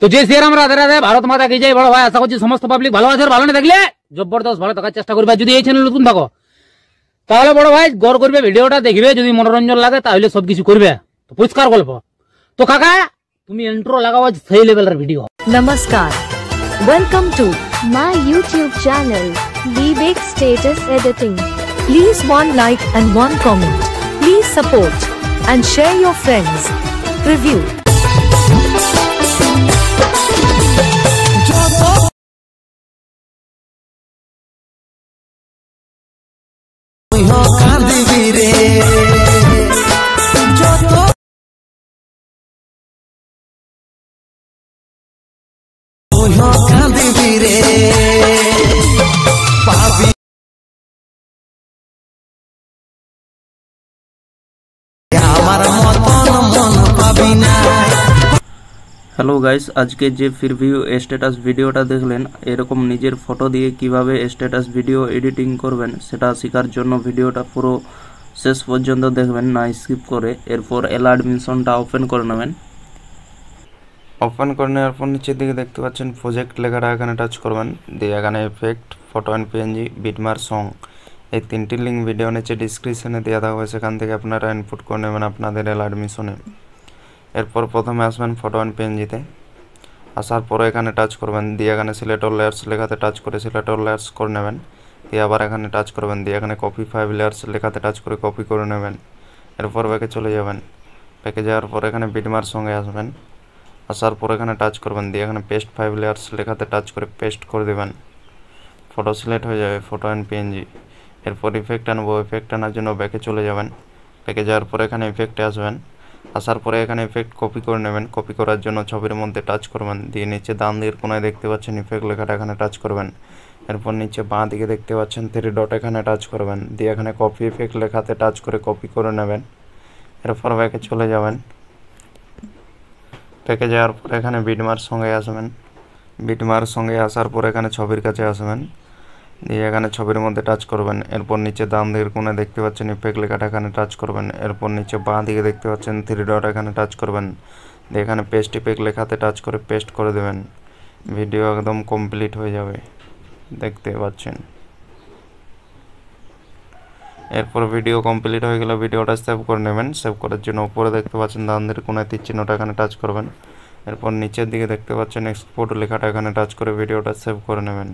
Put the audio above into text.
তো যে শ্রীরাম রাধে রাধে, ভারত মাতা কি জয়। বড় ভাই আশা করছি সমস্ত পাবলিক ভালো আছে, ভালো না থাকলে জবরদস্ত ভালো থাকার চেষ্টা করবে। যদি এই চ্যানেল নতুন থাকো তাহলে বড় ভাই গড় করবে, ভিডিওটা দেখবে, যদি মনোরঞ্জন লাগে তাহলে সবকিছু করবে। তো পরিষ্কার গল্প। তো কাকা তুমি ইন্ট্রো লাগাও, সেই লেভেলের video. Namaskar. Welcome to my YouTube channel, Vivek Status Editing. please one like and one comment. Please support and share your friends. Review. Hello guys, আজকে যে প্রিভিউ স্ট্যাটাস ভিডিওটা দেখলেন, এরকম নিজের ফটো দিয়ে কিভাবে স্ট্যাটাস ভিডিও এডিটিং করবেন সেটা শেখার জন্য ভিডিওটা পুরো শেষ পর্যন্ত দেখবেন, না স্কিপ করে। এরপর অ্যাডমিশনটা ওপেন করে নেবেন। ওপেন করে নেওয়ার পর নিচের দিকে দেখতে পাচ্ছেন প্রজেক্ট লেখাটা, এখানে টাচ করবেন। দিয়ে এখানে effect, photo and PNG, bitmap, song, এই তিনটি লিঙ্ক ভিডিও নিচে ডিসক্রিপশনে দেওয়া থাকবে, সেখান থেকে আপনারা ইনপুট করে নেবেন আপনাদের অ্যাডমিশনে। এরপর প্রথমে আসবেন ফটো অ্যান্ড পিএনজিতে। আসার পরে এখানে টাচ করবেন, দিয়ে এখানে সিলেক্ট অল লেয়ার্স লেখাতে টাচ করে সিলেক্ট অল লেয়ার্স করে নেবেন। দিয়ে আবার এখানে টাচ করবেন, দিয়ে এখানে কপি 5 লেয়ার্স লেখাতে টাচ করে কপি করে নেবেন। এরপর ব্যাকে চলে যাবেন। ব্যাকে যাওয়ার পর এখানে বিটমার সঙ্গে আসবেন। আসার পর এখানে টাচ করবেন, দিয়ে এখানে পেস্ট 5 লেয়ার্স লেখাতে টাচ করে পেস্ট করে দেবেন। ফটো সিলেক্ট হয়ে যাবে, ফটো অ্যান্ড পিএনজি। এরপর ইফেক্ট আনবো, ইফেক্ট আনার জন্য ব্যাকে চলে যাবেন। ব্যাকে যাওয়ার পর এখানে ইফেক্টে আসবেন। আসার পরে এখানে ইফেক্ট কপি করে নেবেন। কপি করার জন্য ছবির মধ্যে টাচ করবেন, দিয়ে নিচে ডান দিকের কোনায় দেখতে পাচ্ছেন ইফেক্ট লেখাটা, এখানে টাচ করবেন। এরপর নিচে বাঁ দিকে দেখতে পাচ্ছেন 3 ডট, এখানে টাচ করবেন। দিয়ে এখানে কপি ইফেক্ট লেখাতে টাচ করে কপি করে নেবেন। এরপর ব্যাকে চলে যাবেন। ব্যাকে যাওয়ার পর এখানে বিটমার সঙ্গে আসবেন। বিটমার সঙ্গে আসার পর এখানে ছবির কাছে আসবেন, দিয়ে এখানে ছবির মধ্যে টাচ করবেন। এরপর নিচে ডান দিকের কোণে দেখতে পাচ্ছেন ইফেক্ট লেখাটা, এখানে টাচ করবেন। এরপর নিচে বাঁ দিকে দেখতে পাচ্ছেন 3 ডট, এখানে টাচ করবেন। দিয়ে এখানে পেস্ট ইফেক্ট লেখাতে টাচ করে পেস্ট করে দেবেন। ভিডিও একদম কমপ্লিট হয়ে যাবে, দেখতে পাচ্ছেন। এরপর ভিডিও কমপ্লিট হয়ে গেলে ভিডিওটা সেভ করে নেবেন। সেভ করার জন্য উপরে দেখতে পাচ্ছেন ডান দিকের কোণায় তীর চিহ্নটা, এখানে টাচ করবেন। এরপর নিচের দিকে দেখতে পাচ্ছেন এক্সপোর্ট লেখাটা, এখানে টাচ করে ভিডিওটা সেভ করে নেবেন।